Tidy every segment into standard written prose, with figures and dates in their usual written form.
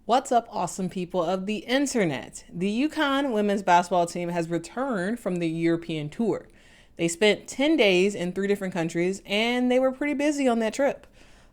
What's up, awesome people of the internet? The UConn women's basketball team has returned from the European tour. They spent 10 days in 3 different countries, and they were pretty busy on that trip.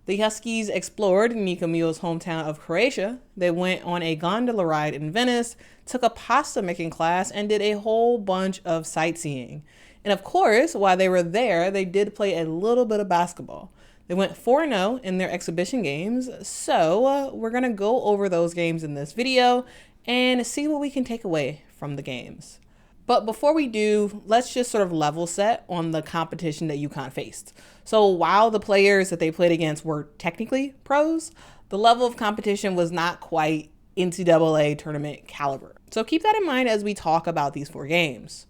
The Huskies explored Nika Muhl's hometown of Croatia. They went on a gondola ride in Venice, took a pasta making class, and did a whole bunch of sightseeing. And of course, while they were there, they did play a little bit of basketball. They went 4-0 in their exhibition games, so we're going to go over those games in this video and see what we can take away from the games. But before we do, let's just sort of level set on the competition that UConn faced. So while the players that they played against were technically pros, the level of competition was not quite NCAA tournament caliber. So keep that in mind as we talk about these 4 games.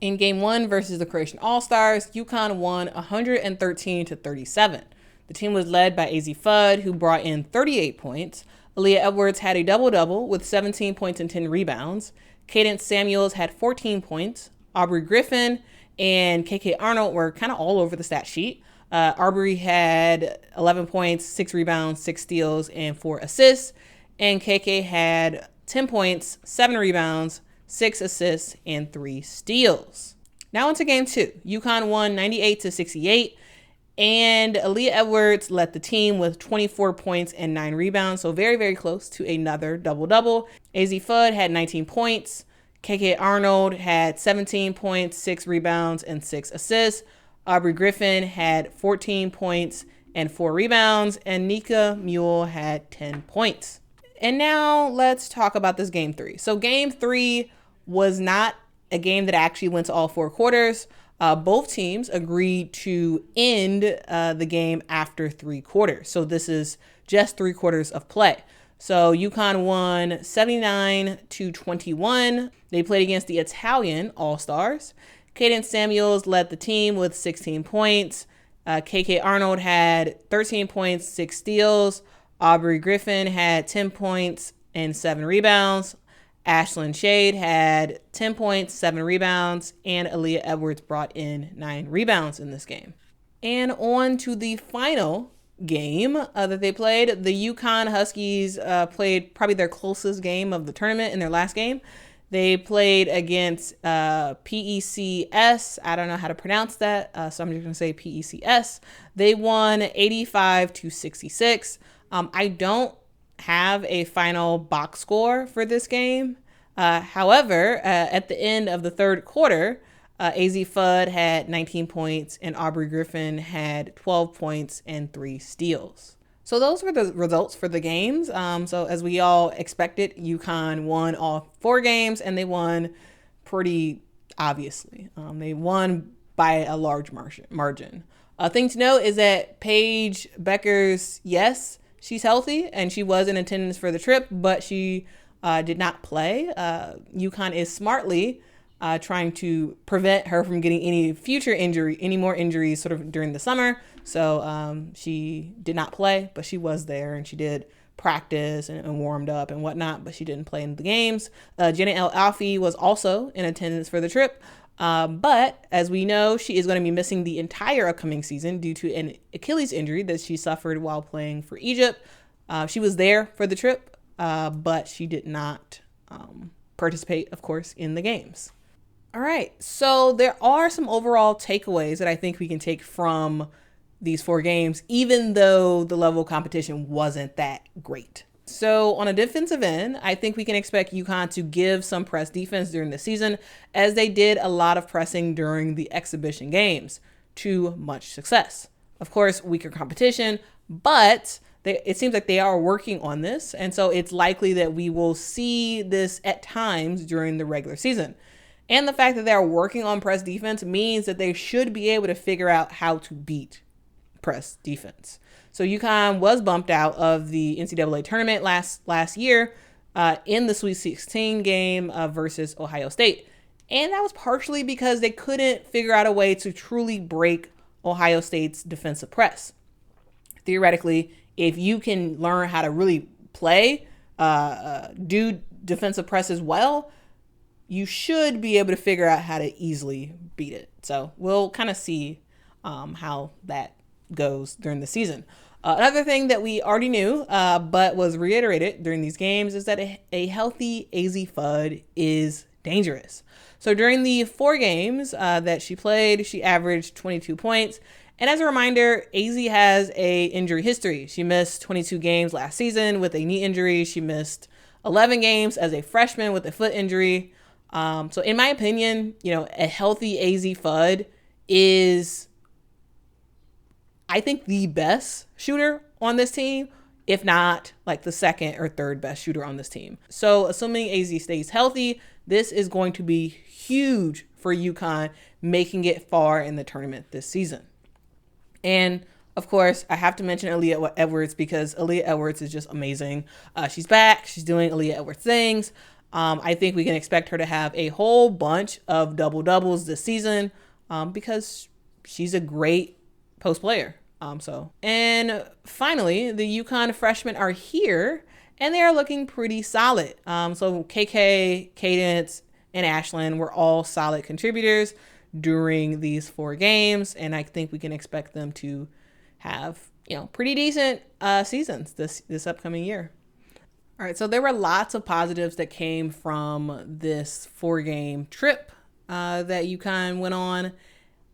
In game 1 versus the Croatian All-Stars, UConn won 113-37. The team was led by Azzi Fudd, who brought in 38 points. Aaliyah Edwards had a double-double with 17 points and 10 rebounds. Qadence Samuels had 14 points. Aubrey Griffin and KK Arnold were kind of all over the stat sheet. Aubrey had 11 points, 6 rebounds, 6 steals, and 4 assists. And KK had 10 points, 7 rebounds, 6 assists, and 3 steals. Now into game 2. UConn won 98-68. And Aaliyah Edwards led the team with 24 points and 9 rebounds, so very, very close to another double-double. Azzi Fudd had 19 points. KK Arnold had 17 points, 6 rebounds, and 6 assists. Aubrey Griffin had 14 points and 4 rebounds, and Nika Muhl had 10 points. And now let's talk about this game 3. So game 3 was not a game that actually went to all 4 quarters. Both teams agreed to end the game after 3 quarters. So this is just 3 quarters of play. So UConn won 79-21. They played against the Italian All-Stars. Qadence Samuels led the team with 16 points. KK Arnold had 13 points, 6 steals. Aubrey Griffin had 10 points and 7 rebounds. Ashlyn Shade had 10 points, 7 rebounds, and Aaliyah Edwards brought in 9 rebounds in this game. And on to the final game that they played. The UConn Huskies played probably their closest game of the tournament in their last game. They played against PECS. I don't know how to pronounce that, so I'm just going to say PECS. They won 85-66. I don't have a final box score for this game. However, at the end of the 3rd quarter, Azzi Fudd had 19 points and Aubrey Griffin had 12 points and 3 steals. So those were the results for the games. So as we all expected, UConn won all 4 games, and they won pretty obviously. They won by a large margin. A thing to note is that Paige Bueckers, yes, she's healthy, and she was in attendance for the trip, but she did not play. UConn is smartly trying to prevent her from getting any more injuries sort of during the summer. So she did not play, but she was there, and she did practice and warmed up and whatnot, but she didn't play in the games. Jenna L. Alfie was also in attendance for the trip. But as we know, she is going to be missing the entire upcoming season due to an Achilles injury that she suffered while playing for Egypt. She was there for the trip, but she did not participate, of course, in the games. All right, so there are some overall takeaways that I think we can take from these 4 games, even though the level of competition wasn't that great. So on a defensive end, I think we can expect UConn to give some press defense during the season, as they did a lot of pressing during the exhibition games to much success. Of course, weaker competition, but it seems like they are working on this. And so it's likely that we will see this at times during the regular season. And the fact that they are working on press defense means that they should be able to figure out how to beat press defense. So UConn was bumped out of the NCAA tournament last year in the Sweet 16 game versus Ohio State. And that was partially because they couldn't figure out a way to truly break Ohio State's defensive press. Theoretically, if you can learn how to really play, do defensive presses well, you should be able to figure out how to easily beat it. So we'll kind of see how that goes during the season. Another thing that we already knew, but was reiterated during these games, is that a healthy Azzi Fudd is dangerous. So during the 4 games that she played, she averaged 22 points. And as a reminder, Azzi has a injury history. She missed 22 games last season with a knee injury. She missed 11 games as a freshman with a foot injury. So in my opinion, a healthy Azzi Fudd is, I think, the best shooter on this team, if not like the second or third best shooter on this team. So assuming Azzi stays healthy, this is going to be huge for UConn, making it far in the tournament this season. And of course, I have to mention Aaliyah Edwards because Aaliyah Edwards is just amazing. She's back. She's doing Aaliyah Edwards things. I think we can expect her to have a whole bunch of double-doubles this season because she's a great post player. And finally, the UConn freshmen are here, and they are looking pretty solid. So KK, Qadence, and Ashlyn were all solid contributors during these 4 games, and I think we can expect them to have, pretty decent seasons this upcoming year. All right, so there were lots of positives that came from this 4-game trip that UConn went on,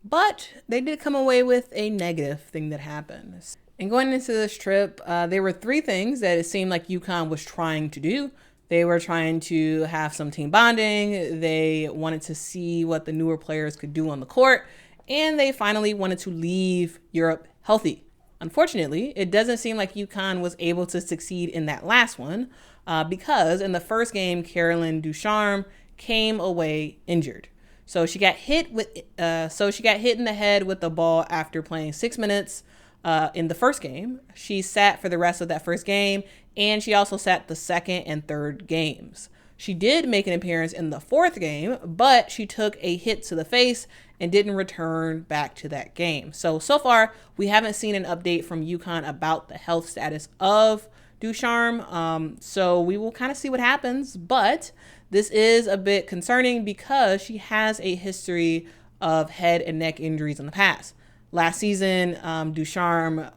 but they did come away with a negative thing that happened. And going into this trip, there were 3 things that it seemed like UConn was trying to do. They were trying to have some team bonding. They wanted to see what the newer players could do on the court. And they finally wanted to leave Europe healthy. Unfortunately, it doesn't seem like UConn was able to succeed in that last one because in the first game, Caroline Ducharme came away injured. So she got hit in the head with the ball after playing 6 minutes in the first game. She sat for the rest of that first game, and she also sat the second and third games. She did make an appearance in the 4th game, but she took a hit to the face and didn't return back to that game. So far, we haven't seen an update from UConn about the health status of Ducharme. So we will kind of see what happens, but this is a bit concerning because she has a history of head and neck injuries in the past. Last season, Ducharme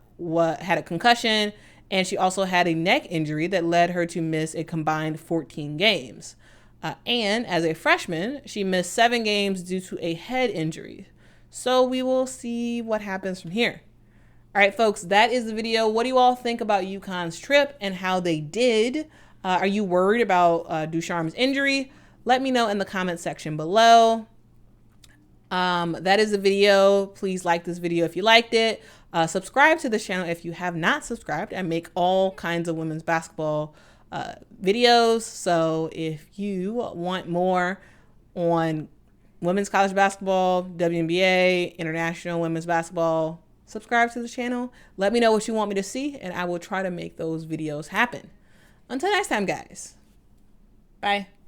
had a concussion, and she also had a neck injury that led her to miss a combined 14 games. And as a freshman, she missed 7 games due to a head injury. So we will see what happens from here. All right, folks, that is the video. What do you all think about UConn's trip and how they did? Are you worried about Ducharme's injury? Let me know in the comment section below. That is the video. Please like this video if you liked it. Subscribe to the channel if you have not subscribed. I make all kinds of women's basketball videos. So if you want more on women's college basketball, WNBA, international women's basketball, subscribe to the channel. Let me know what you want me to see, and I will try to make those videos happen. Until next time, guys. Bye.